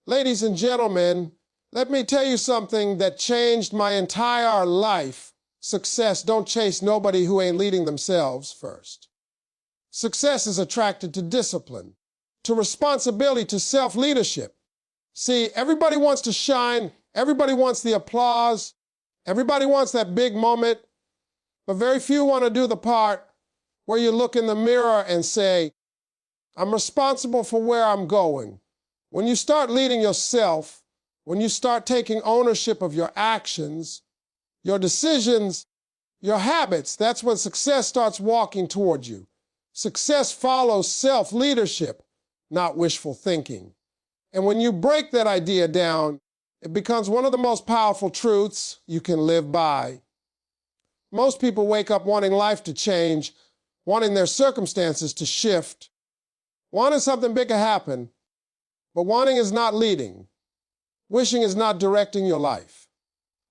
Ladies and gentlemen, let me tell you something that changed my entire life. Success don't chase nobody who ain't leading themselves first. Success is attracted to discipline, to responsibility, to self-leadership. See, everybody wants to shine, everybody wants the applause, everybody wants that big moment, but very few want to do the part where you look in the mirror and say, I'm responsible for where I'm going. When you start leading yourself, when you start taking ownership of your actions, your decisions, your habits, that's when success starts walking toward you. Success follows self-leadership, not wishful thinking. And when you break that idea down, it becomes one of the most powerful truths you can live by. Most people wake up wanting life to change, wanting their circumstances to shift, wanting something big to happen, but wanting is not leading. Wishing is not directing your life.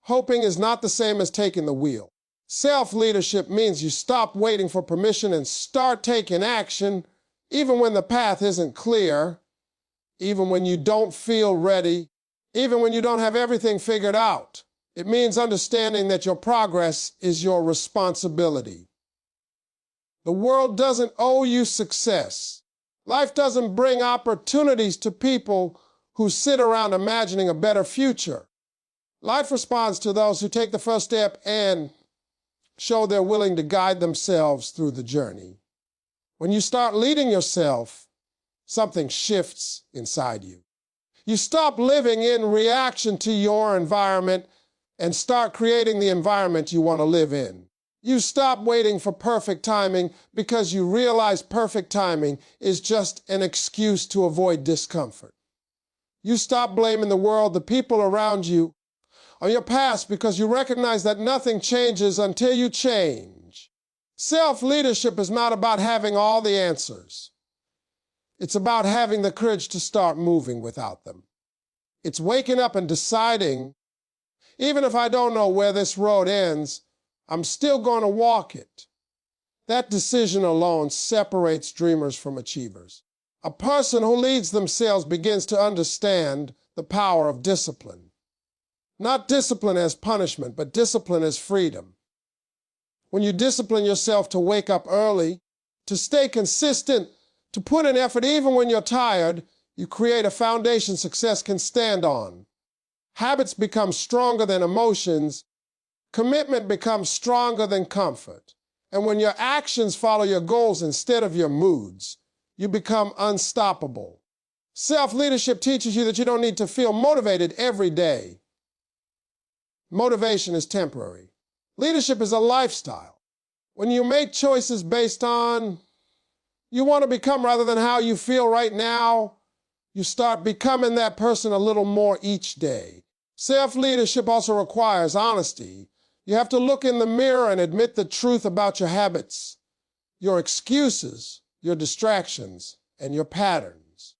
Hoping is not the same as taking the wheel. Self-leadership means you stop waiting for permission and start taking action, even when the path isn't clear, even when you don't feel ready, even when you don't have everything figured out. It means understanding that your progress is your responsibility. The world doesn't owe you success. Life doesn't bring opportunities to people who sit around imagining a better future. Life responds to those who take the first step and show they're willing to guide themselves through the journey. When you start leading yourself, something shifts inside you. You stop living in reaction to your environment and start creating the environment you want to live in. You stop waiting for perfect timing because you realize perfect timing is just an excuse to avoid discomfort. You stop blaming the world, the people around you, or your past because you recognize that nothing changes until you change. Self-leadership is not about having all the answers. It's about having the courage to start moving without them. It's waking up and deciding, even if I don't know where this road ends, I'm still going to walk it. That decision alone separates dreamers from achievers. A person who leads themselves begins to understand the power of discipline. Not discipline as punishment, but discipline as freedom. When you discipline yourself to wake up early, to stay consistent, to put in effort even when you're tired, you create a foundation success can stand on. Habits become stronger than emotions. Commitment becomes stronger than comfort. And when your actions follow your goals instead of your moods, you become unstoppable. Self-leadership teaches you that you don't need to feel motivated every day. Motivation is temporary. Leadership is a lifestyle. When you make choices based on you want to become rather than how you feel right now, you start becoming that person a little more each day. Self-leadership also requires honesty. You have to look in the mirror and admit the truth about your habits, your excuses, your distractions, and your patterns.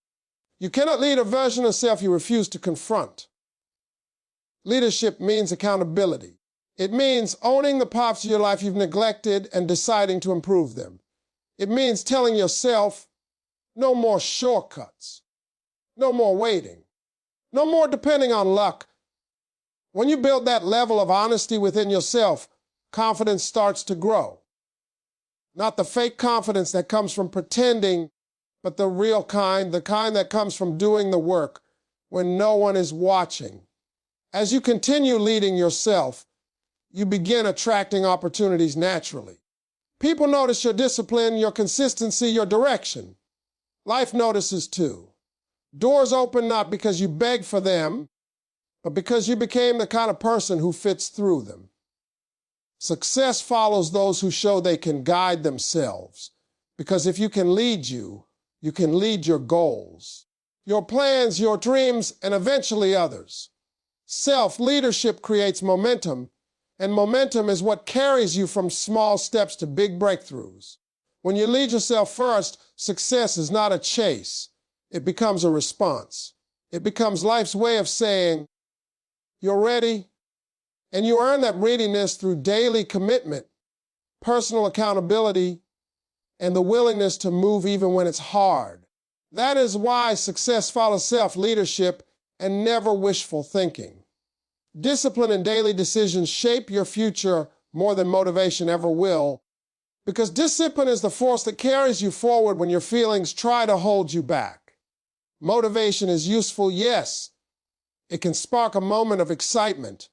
You cannot lead a version of self you refuse to confront. Leadership means accountability. It means owning the parts of your life you've neglected and deciding to improve them. It means telling yourself, no more shortcuts, no more waiting, no more depending on luck. When you build that level of honesty within yourself, confidence starts to grow. Not the fake confidence that comes from pretending, but the real kind, the kind that comes from doing the work when no one is watching. As you continue leading yourself, you begin attracting opportunities naturally. People notice your discipline, your consistency, your direction. Life notices too. Doors open not because you beg for them, but because you became the kind of person who fits through them. Success follows those who show they can guide themselves, because if you can lead you can lead your goals, your plans, your dreams, and eventually others. Self-leadership creates momentum, and momentum is what carries you from small steps to big breakthroughs. When you lead yourself first, success is not a chase. It becomes a response. It becomes life's way of saying, you're ready, and you earn that readiness through daily commitment, personal accountability, and the willingness to move even when it's hard. That is why success follows self-leadership, and never wishful thinking. Discipline and daily decisions shape your future more than motivation ever will, because discipline is the force that carries you forward when your feelings try to hold you back. Motivation is useful, yes. It can spark a moment of excitement,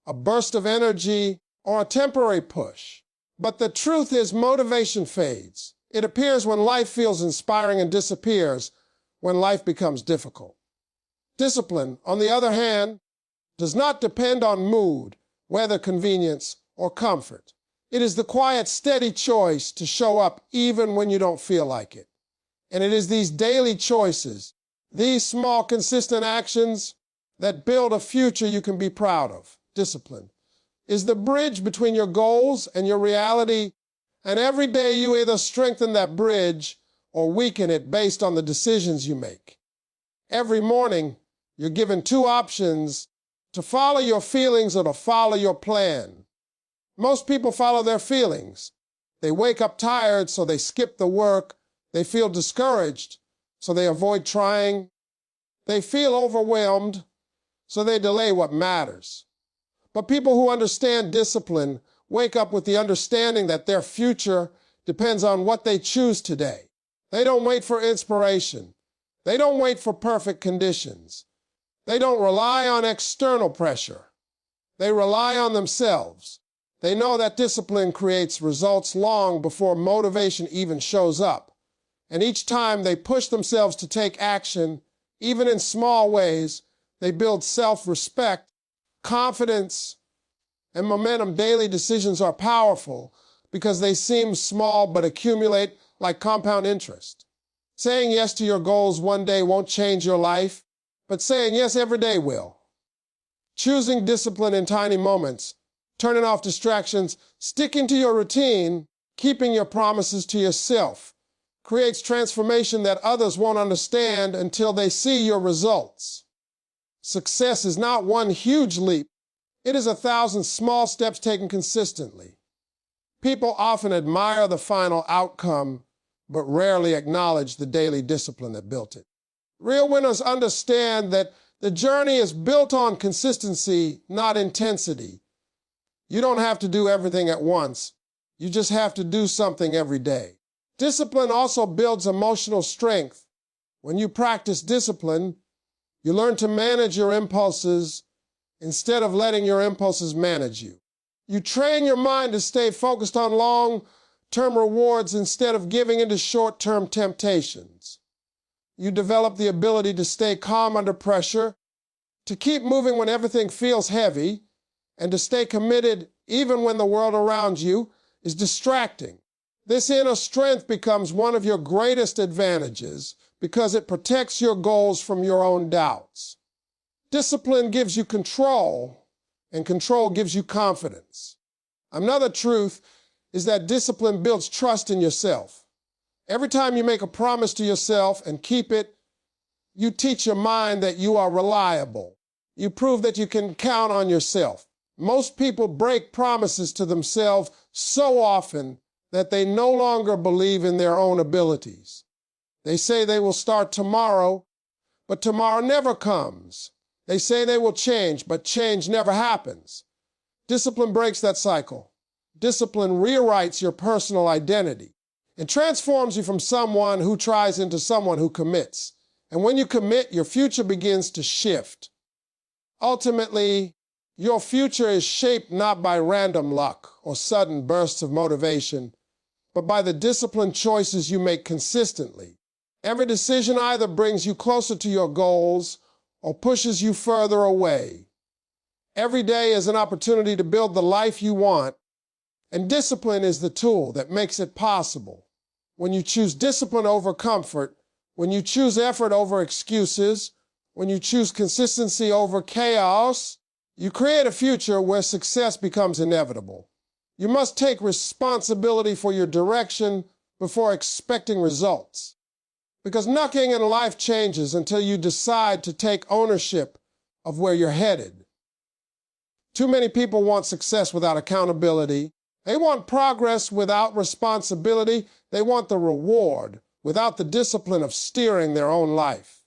a burst of energy, or a temporary push. But the truth is, motivation fades. It appears when life feels inspiring and disappears when life becomes difficult. Discipline, on the other hand, does not depend on mood, weather, convenience, or comfort. It is the quiet, steady choice to show up even when you don't feel like it. And it is these daily choices, these small, consistent actions that build a future you can be proud of. Discipline is the bridge between your goals and your reality, and every day you either strengthen that bridge or weaken it based on the decisions you make. Every morning, you're given two options: to follow your feelings or to follow your plan. Most people follow their feelings. They wake up tired, so they skip the work. They feel discouraged, so they avoid trying. They feel overwhelmed, so they delay what matters. But people who understand discipline wake up with the understanding that their future depends on what they choose today. They don't wait for inspiration. They don't wait for perfect conditions. They don't rely on external pressure. They rely on themselves. They know that discipline creates results long before motivation even shows up. And each time they push themselves to take action, even in small ways, they build self-respect, confidence, and momentum. Daily decisions are powerful because they seem small but accumulate like compound interest. Saying yes to your goals one day won't change your life, but saying yes every day will. Choosing discipline in tiny moments, turning off distractions, sticking to your routine, keeping your promises to yourself, creates transformation that others won't understand until they see your results. Success is not one huge leap. It is 1,000 small steps taken consistently. People often admire the final outcome, but rarely acknowledge the daily discipline that built it. Real winners understand that the journey is built on consistency, not intensity. You don't have to do everything at once. You just have to do something every day. Discipline also builds emotional strength. When you practice discipline, you learn to manage your impulses instead of letting your impulses manage you. You train your mind to stay focused on long-term rewards instead of giving into short-term temptations. You develop the ability to stay calm under pressure, to keep moving when everything feels heavy, and to stay committed even when the world around you is distracting. This inner strength becomes one of your greatest advantages because it protects your goals from your own doubts. Discipline gives you control, and control gives you confidence. Another truth is that discipline builds trust in yourself. Every time you make a promise to yourself and keep it, you teach your mind that you are reliable. You prove that you can count on yourself. Most people break promises to themselves so often that they no longer believe in their own abilities. They say they will start tomorrow, but tomorrow never comes. They say they will change, but change never happens. Discipline breaks that cycle. Discipline rewrites your personal identity. It transforms you from someone who tries into someone who commits. And when you commit, your future begins to shift. Ultimately, your future is shaped not by random luck or sudden bursts of motivation, but by the disciplined choices you make consistently. Every decision either brings you closer to your goals or pushes you further away. Every day is an opportunity to build the life you want, and discipline is the tool that makes it possible. When you choose discipline over comfort, when you choose effort over excuses, when you choose consistency over chaos, you create a future where success becomes inevitable. You must take responsibility for your direction before expecting results. Because nothing in life changes until you decide to take ownership of where you're headed. Too many people want success without accountability. They want progress without responsibility. They want the reward without the discipline of steering their own life.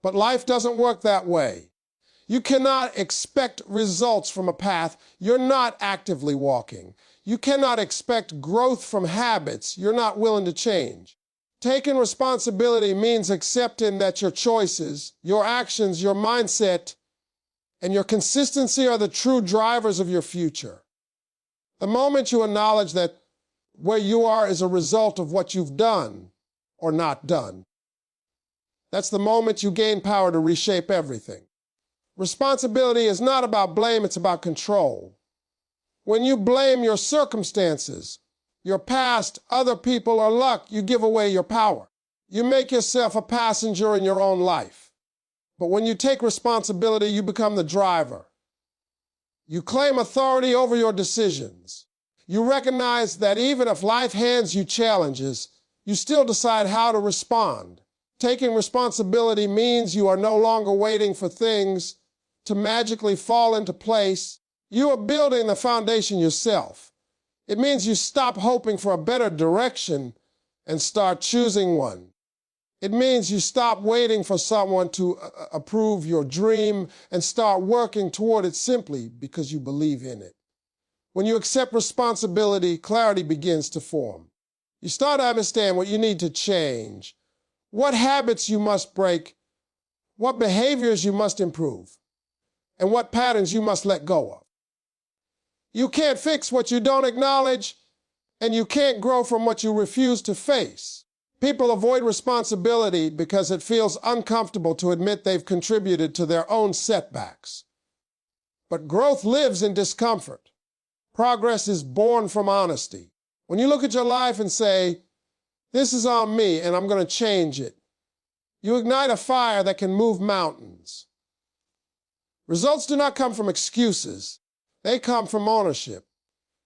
But life doesn't work that way. You cannot expect results from a path you're not actively walking. You cannot expect growth from habits you're not willing to change. Taking responsibility means accepting that your choices, your actions, your mindset, and your consistency are the true drivers of your future. The moment you acknowledge that where you are is a result of what you've done or not done, that's the moment you gain power to reshape everything. Responsibility is not about blame, it's about control. When you blame your circumstances, your past, other people, or luck, you give away your power. You make yourself a passenger in your own life. But when you take responsibility, you become the driver. You claim authority over your decisions. You recognize that even if life hands you challenges, you still decide how to respond. Taking responsibility means you are no longer waiting for things to magically fall into place. You are building the foundation yourself. It means you stop hoping for a better direction and start choosing one. It means you stop waiting for someone to approve your dream and start working toward it simply because you believe in it. When you accept responsibility, clarity begins to form. You start to understand what you need to change, what habits you must break, what behaviors you must improve, and what patterns you must let go of. You can't fix what you don't acknowledge, and you can't grow from what you refuse to face. People avoid responsibility because it feels uncomfortable to admit they've contributed to their own setbacks. But growth lives in discomfort. Progress is born from honesty. When you look at your life and say, "This is on me and I'm going to change it," you ignite a fire that can move mountains. Results do not come from excuses. They come from ownership.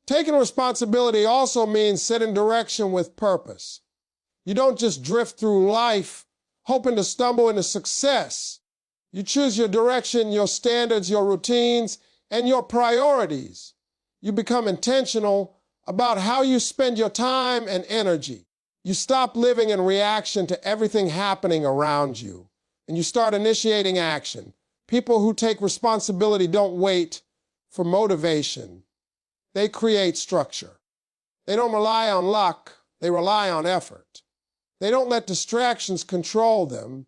Taking responsibility also means setting direction with purpose. You don't just drift through life hoping to stumble into success. You choose your direction, your standards, your routines, and your priorities. You become intentional about how you spend your time and energy. You stop living in reaction to everything happening around you, and you start initiating action. People who take responsibility don't wait for motivation. They create structure. They don't rely on luck, they rely on effort. They don't let distractions control them.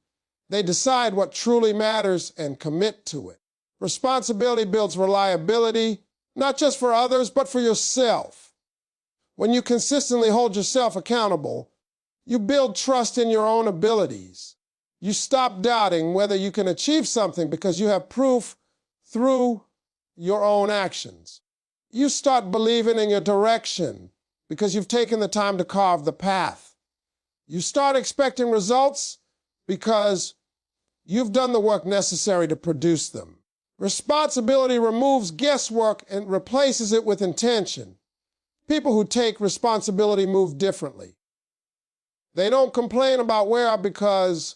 They decide what truly matters and commit to it. Responsibility builds reliability, not just for others, but for yourself. When you consistently hold yourself accountable, you build trust in your own abilities. You stop doubting whether you can achieve something because you have proof through your own actions. You start believing in your direction because you've taken the time to carve the path. You start expecting results because you've done the work necessary to produce them. Responsibility removes guesswork and replaces it with intention. People who take responsibility move differently. They don't complain about where because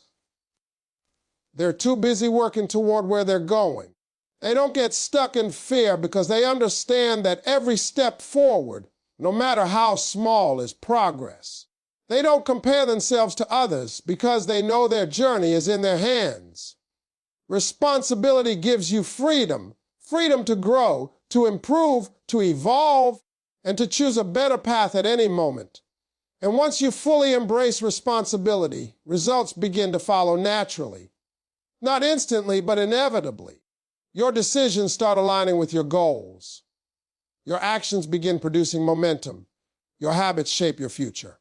they're too busy working toward where they're going. They don't get stuck in fear because they understand that every step forward, no matter how small, is progress. They don't compare themselves to others because they know their journey is in their hands. Responsibility gives you freedom, freedom to grow, to improve, to evolve, and to choose a better path at any moment. And once you fully embrace responsibility, results begin to follow naturally. Not instantly, but inevitably. Your decisions start aligning with your goals. Your actions begin producing momentum. Your habits shape your future.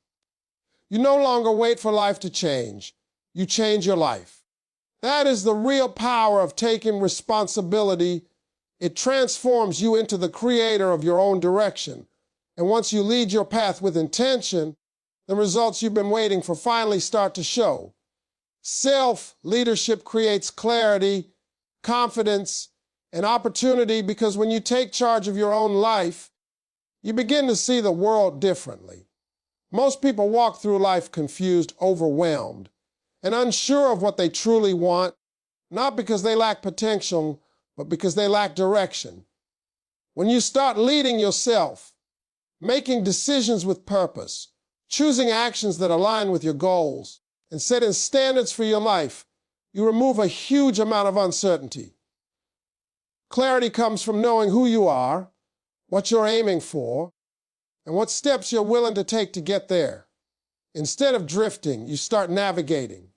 You no longer wait for life to change. You change your life. That is the real power of taking responsibility. It transforms you into the creator of your own direction. And once you lead your path with intention, the results you've been waiting for finally start to show. Self-leadership creates clarity, confidence, and opportunity because when you take charge of your own life, you begin to see the world differently. Most people walk through life confused, overwhelmed, and unsure of what they truly want, not because they lack potential, but because they lack direction. When you start leading yourself, making decisions with purpose, choosing actions that align with your goals, and setting standards for your life, You remove a huge amount of uncertainty. Clarity comes from knowing who you are, what you're aiming for, and what steps you're willing to take to get there. Instead of drifting, you start navigating.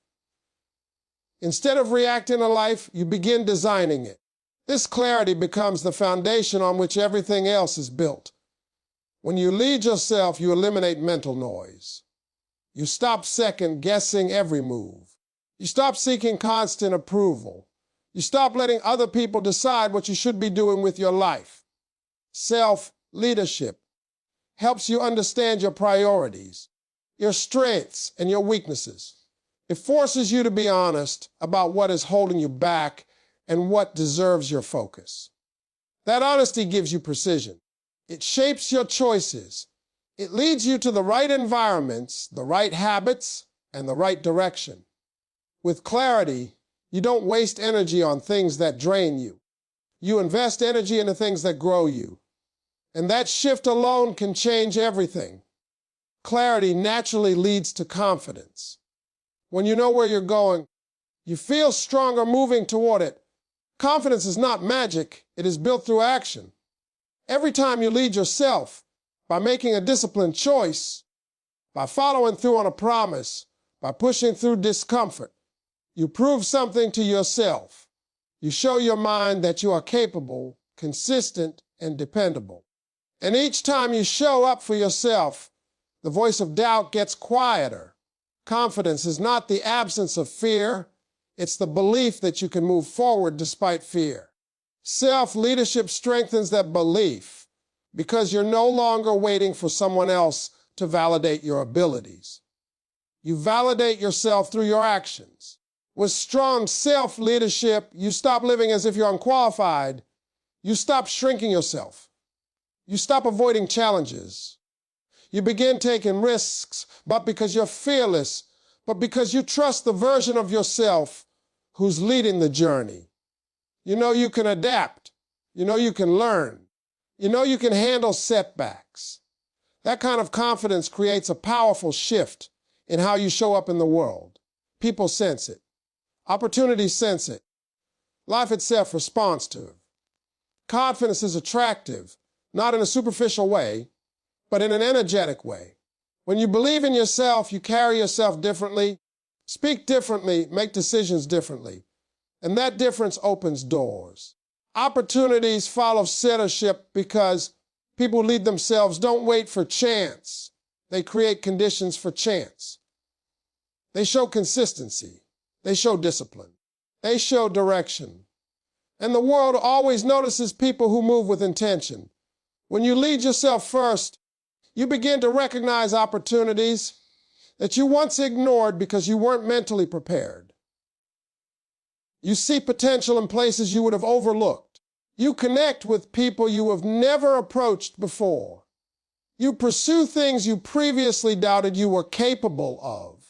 Instead of reacting to life, you begin designing it. This clarity becomes the foundation on which everything else is built. When you lead yourself, you eliminate mental noise. You stop second-guessing every move. You stop seeking constant approval. You stop letting other people decide what you should be doing with your life. Self-leadership helps you understand your priorities, your strengths, and your weaknesses. It forces you to be honest about what is holding you back and what deserves your focus. That honesty gives you precision. It shapes your choices. It leads you to the right environments, the right habits, and the right direction. With clarity, you don't waste energy on things that drain you. You invest energy into things that grow you. And that shift alone can change everything. Clarity naturally leads to confidence. When you know where you're going, you feel stronger moving toward it. Confidence is not magic. It is built through action. Every time you lead yourself, by making a disciplined choice, by following through on a promise, by pushing through discomfort, you prove something to yourself. You show your mind that you are capable, consistent, and dependable. And each time you show up for yourself, the voice of doubt gets quieter. Confidence is not the absence of fear. It's the belief that you can move forward despite fear. Self-leadership strengthens that belief because you're no longer waiting for someone else to validate your abilities. You validate yourself through your actions. With strong self-leadership, you stop living as if you're unqualified. You stop shrinking yourself. You stop avoiding challenges. You begin taking risks, not because you're fearless, but because you trust the version of yourself who's leading the journey. You know you can adapt. You know you can learn. You know you can handle setbacks. That kind of confidence creates a powerful shift in how you show up in the world. People sense it. Opportunities sense it. Life itself responds to it. Confidence is attractive, not in a superficial way, but in an energetic way. When you believe in yourself, you carry yourself differently, speak differently, make decisions differently. And that difference opens doors. Opportunities follow centership because people who lead themselves don't wait for chance. They create conditions for chance. They show consistency. They show discipline. They show direction. And the world always notices people who move with intention. When you lead yourself first, you begin to recognize opportunities that you once ignored because you weren't mentally prepared. You see potential in places you would have overlooked. You connect with people you have never approached before. You pursue things you previously doubted you were capable of.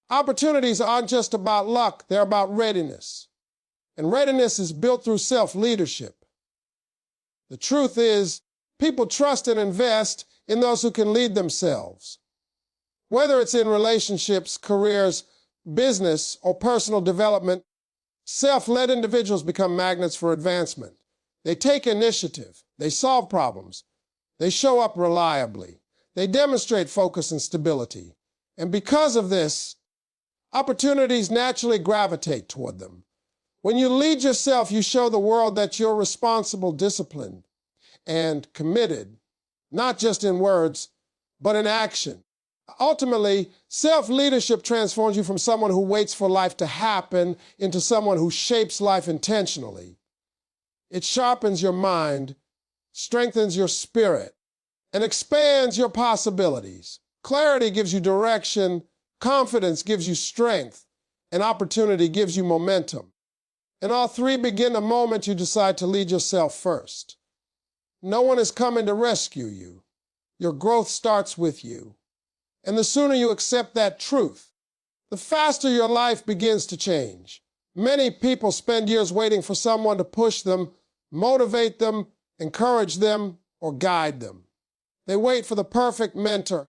Opportunities aren't just about luck, they're about readiness. And readiness is built through self-leadership. The truth is, people trust and invest in those who can lead themselves. Whether it's in relationships, careers, business, or personal development, self-led individuals become magnets for advancement. They take initiative. They solve problems. They show up reliably. They demonstrate focus and stability. And because of this, opportunities naturally gravitate toward them. When you lead yourself, you show the world that you're responsible, disciplined, and committed, not just in words, but in action. Ultimately, self-leadership transforms you from someone who waits for life to happen into someone who shapes life intentionally. It sharpens your mind, strengthens your spirit, and expands your possibilities. Clarity gives you direction, confidence gives you strength, and opportunity gives you momentum. And all three begin the moment you decide to lead yourself first. No one is coming to rescue you. Your growth starts with you. And the sooner you accept that truth, the faster your life begins to change. Many people spend years waiting for someone to push them, motivate them, encourage them, or guide them. They wait for the perfect mentor,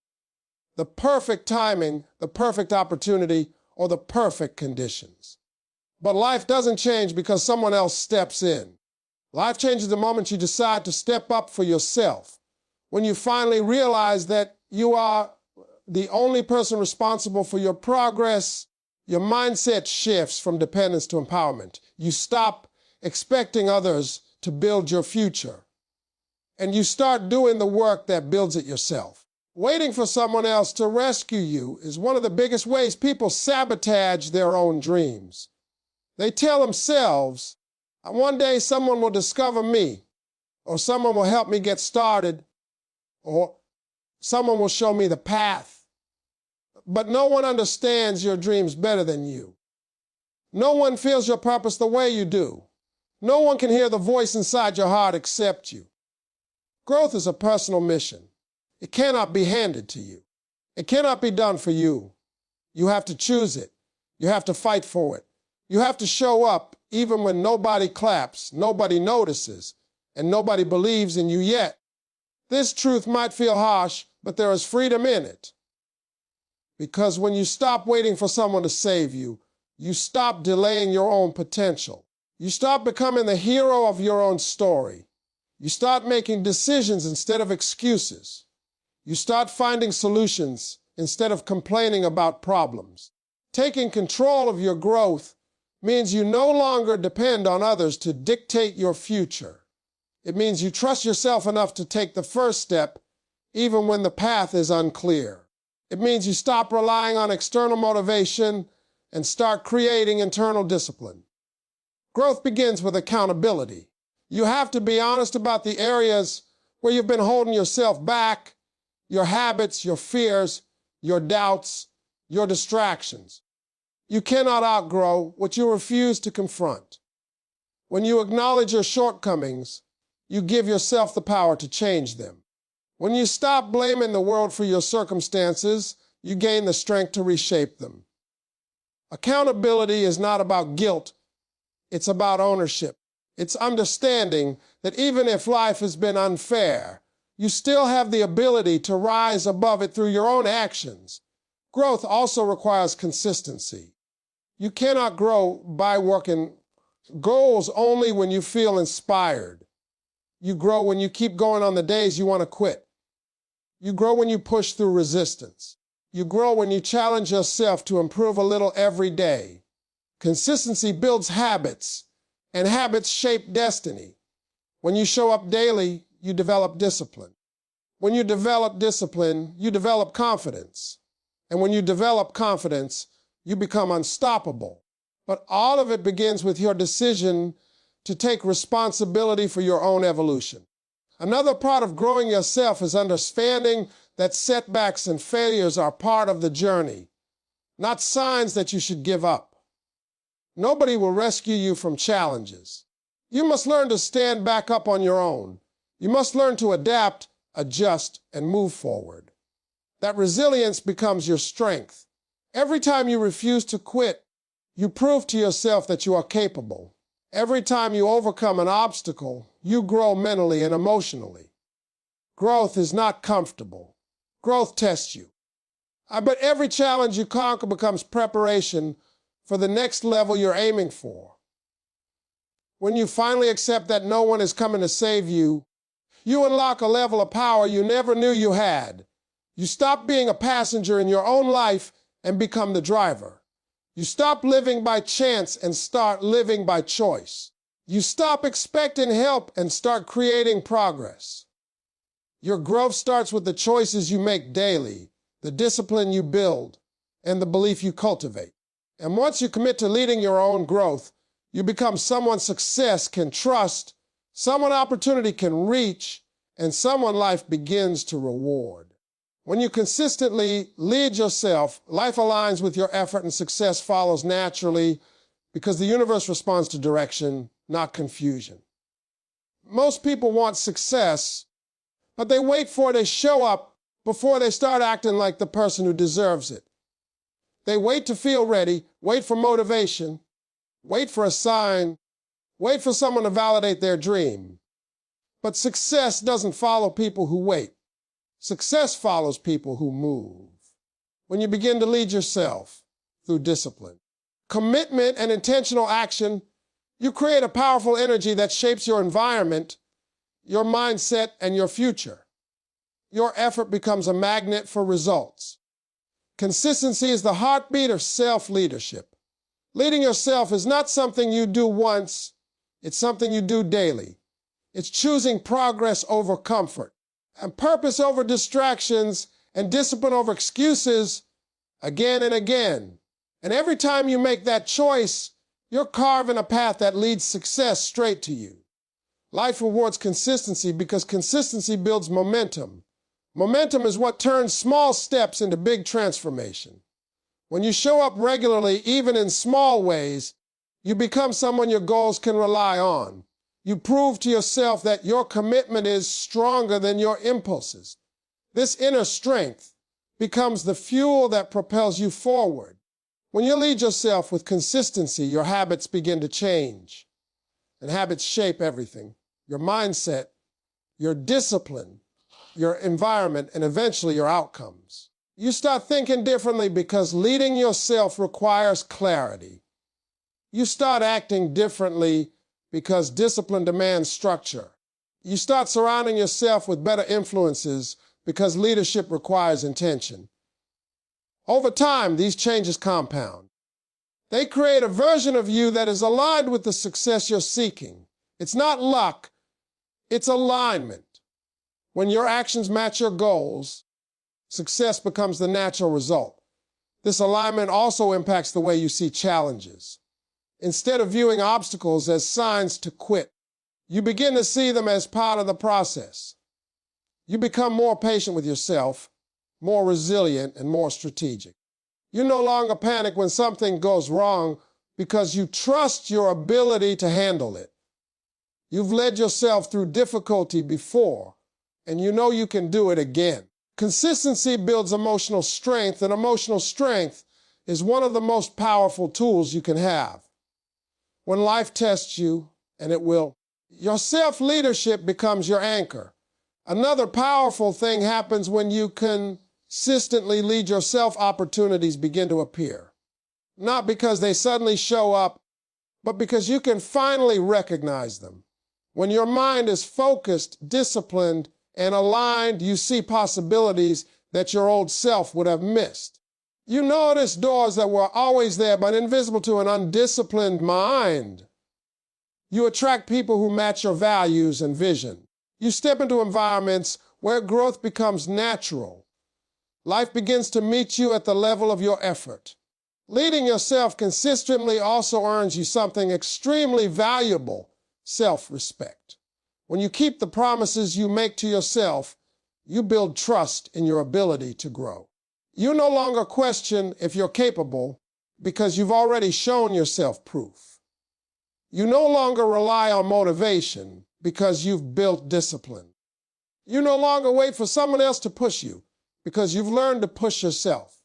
the perfect timing, the perfect opportunity, or the perfect conditions. But life doesn't change because someone else steps in. Life changes the moment you decide to step up for yourself. When you finally realize that you are the only person responsible for your progress, your mindset shifts from dependence to empowerment. You stop expecting others to build your future, and you start doing the work that builds it yourself. Waiting for someone else to rescue you is one of the biggest ways people sabotage their own dreams. They tell themselves, one day someone will discover me, or someone will help me get started, or someone will show me the path. But no one understands your dreams better than you. No one feels your purpose the way you do. No one can hear the voice inside your heart except you. Growth is a personal mission. It cannot be handed to you. It cannot be done for you. You have to choose it. You have to fight for it. You have to show up even when nobody claps, nobody notices, and nobody believes in you yet. This truth might feel harsh, but there is freedom in it. Because when you stop waiting for someone to save you, you stop delaying your own potential. You stop becoming the hero of your own story. You start making decisions instead of excuses. You start finding solutions instead of complaining about problems. Taking control of your growth means you no longer depend on others to dictate your future. It means you trust yourself enough to take the first step, even when the path is unclear. It means you stop relying on external motivation and start creating internal discipline. Growth begins with accountability. You have to be honest about the areas where you've been holding yourself back, your habits, your fears, your doubts, your distractions. You cannot outgrow what you refuse to confront. When you acknowledge your shortcomings, you give yourself the power to change them. When you stop blaming the world for your circumstances, you gain the strength to reshape them. Accountability is not about guilt. It's about ownership. It's understanding that even if life has been unfair, you still have the ability to rise above it through your own actions. Growth also requires consistency. You cannot grow by working goals only when you feel inspired. You grow when you keep going on the days you want to quit. You grow when you push through resistance. You grow when you challenge yourself to improve a little every day. Consistency builds habits, and habits shape destiny. When you show up daily, you develop discipline. When you develop discipline, you develop confidence. And when you develop confidence, you become unstoppable. But all of it begins with your decision to take responsibility for your own evolution. Another part of growing yourself is understanding that setbacks and failures are part of the journey, not signs that you should give up. Nobody will rescue you from challenges. You must learn to stand back up on your own. You must learn to adapt, adjust, and move forward. That resilience becomes your strength. Every time you refuse to quit, you prove to yourself that you are capable. Every time you overcome an obstacle, you grow mentally and emotionally. Growth is not comfortable. Growth tests you. But every challenge you conquer becomes preparation for the next level you're aiming for. When you finally accept that no one is coming to save you, you unlock a level of power you never knew you had. You stop being a passenger in your own life and become the driver. You stop living by chance and start living by choice. You stop expecting help and start creating progress. Your growth starts with the choices you make daily, the discipline you build, and the belief you cultivate. And once you commit to leading your own growth, you become someone success can trust, someone opportunity can reach, and someone life begins to reward. When you consistently lead yourself, life aligns with your effort and success follows naturally because the universe responds to direction, not confusion. Most people want success, but they wait for it to show up before they start acting like the person who deserves it. They wait to feel ready, wait for motivation, wait for a sign, wait for someone to validate their dream. But success doesn't follow people who wait. Success follows people who move. When you begin to lead yourself through discipline, commitment, and intentional action, you create a powerful energy that shapes your environment, your mindset, and your future. Your effort becomes a magnet for results. Consistency is the heartbeat of self-leadership. Leading yourself is not something you do once, it's something you do daily. It's choosing progress over comfort, and purpose over distractions, and discipline over excuses again and again. And every time you make that choice, you're carving a path that leads success straight to you. Life rewards consistency because consistency builds momentum. Momentum is what turns small steps into big transformation. When you show up regularly, even in small ways, you become someone your goals can rely on. You prove to yourself that your commitment is stronger than your impulses. This inner strength becomes the fuel that propels you forward. When you lead yourself with consistency, your habits begin to change. And habits shape everything. Your mindset, your discipline, your environment, and eventually your outcomes. You start thinking differently because leading yourself requires clarity. You start acting differently because discipline demands structure. You start surrounding yourself with better influences because leadership requires intention. Over time, these changes compound. They create a version of you that is aligned with the success you're seeking. It's not luck, it's alignment. When your actions match your goals, success becomes the natural result. This alignment also impacts the way you see challenges. Instead of viewing obstacles as signs to quit, you begin to see them as part of the process. You become more patient with yourself, more resilient, and more strategic. You no longer panic when something goes wrong because you trust your ability to handle it. You've led yourself through difficulty before, and you know you can do it again. Consistency builds emotional strength, and emotional strength is one of the most powerful tools you can have. When life tests you, and it will, your self-leadership becomes your anchor. Another powerful thing happens when you consistently lead yourself. Opportunities begin to appear. Not because they suddenly show up, but because you can finally recognize them. When your mind is focused, disciplined, and aligned, you see possibilities that your old self would have missed. You notice doors that were always there but invisible to an undisciplined mind. You attract people who match your values and vision. You step into environments where growth becomes natural. Life begins to meet you at the level of your effort. Leading yourself consistently also earns you something extremely valuable: self-respect. When you keep the promises you make to yourself, you build trust in your ability to grow. You no longer question if you're capable because you've already shown yourself proof. You no longer rely on motivation because you've built discipline. You no longer wait for someone else to push you because you've learned to push yourself.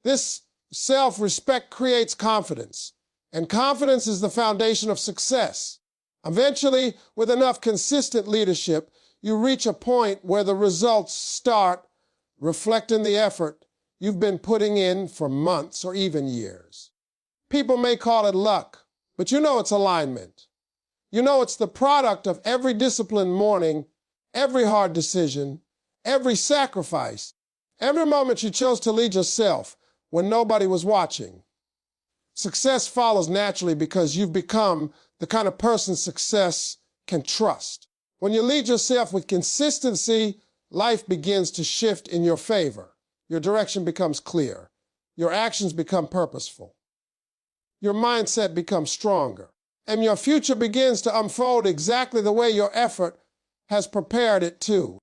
This self-respect creates confidence, and confidence is the foundation of success. Eventually, with enough consistent leadership, you reach a point where the results start reflecting the effort you've been putting in for months or even years. People may call it luck, but you know it's alignment. You know it's the product of every disciplined morning, every hard decision, every sacrifice, every moment you chose to lead yourself when nobody was watching. Success follows naturally because you've become the kind of person success can trust. When you lead yourself with consistency, life begins to shift in your favor. Your direction becomes clear. Your actions become purposeful. Your mindset becomes stronger. And your future begins to unfold exactly the way your effort has prepared it to.